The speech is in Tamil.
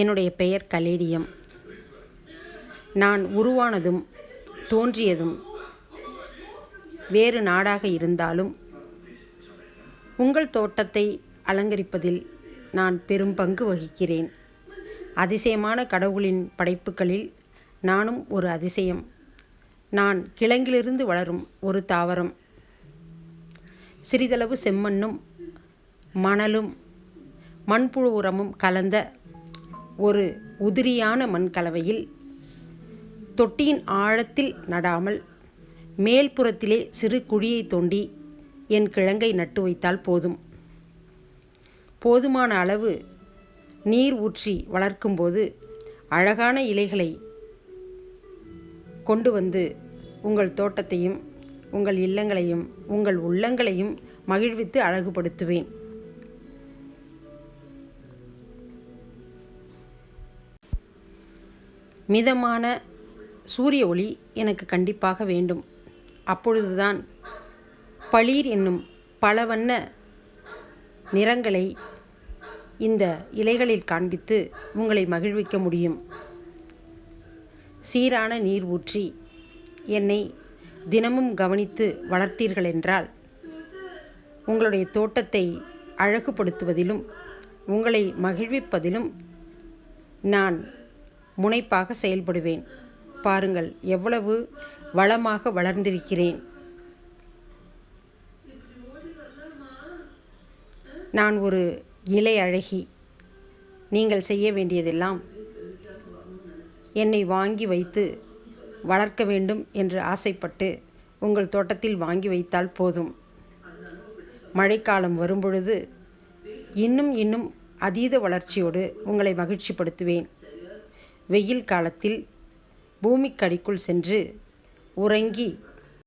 என்னுடைய பெயர் கலேடியம். நான் உருவானதும் தோன்றியதும் வேறு நாடாக இருந்தாலும் உங்கள் தோட்டத்தை அலங்கரிப்பதில் நான் பெரும் பங்கு வகிக்கிறேன். அதிசயமான கடவுளின் படைப்புகளில் நானும் ஒரு அதிசயம். நான் கிழங்கிலிருந்து வளரும் ஒரு தாவரம். சிறிதளவு செம்மண்ணும் மணலும் மண்புழு உரமும் கலந்த ஒரு உதிரியான மண் கலவையில் தொட்டியின் ஆழத்தில் நடாமல் மேல்புறத்திலே சிறு குழியை தோண்டி என் கிழங்கை நட்டு வைத்தால் போதும். போதுமான அளவு நீர் ஊற்றி வளர்க்கும்போது அழகான இலைகளை கொண்டு வந்து உங்கள் தோட்டத்தையும் உங்கள் இல்லங்களையும் உங்கள் உள்ளங்களையும் மகிழ்வித்து அழகுபடுத்துவேன். மிதமான சூரிய ஒளி எனக்கு கண்டிப்பாக வேண்டும். அப்பொழுதுதான் பளீர் என்னும் பல வண்ண நிறங்களை இந்த இலைகளில் காண்பித்து உங்களை மகிழ்விக்க முடியும். சீரான நீர் ஊற்றி என்னை தினமும் கவனித்து வளர்த்தீர்கள் என்றால் உங்களுடைய தோட்டத்தை அழகுபடுத்துவதிலும் உங்களை மகிழ்விப்பதிலும் நான் முனைப்பாக செயல்படுவேன். பாருங்கள், எவ்வளவு வளமாக வளர்ந்திருக்கிறேன். நான் ஒரு இலை அழகி. நீங்கள் செய்ய வேண்டியதெல்லாம் என்னை வாங்கி வைத்து வளர்க்க வேண்டும் என்று ஆசைப்பட்டு உங்கள் தோட்டத்தில் வாங்கி வைத்தால் போதும். மழைக்காலம் வரும்பொழுது இன்னும் அதீத வளர்ச்சியோடு உங்களை மகிழ்ச்சிப்படுத்துவேன். வெயில் காலத்தில் பூமிக்கடிக்குள் சென்று உறங்கி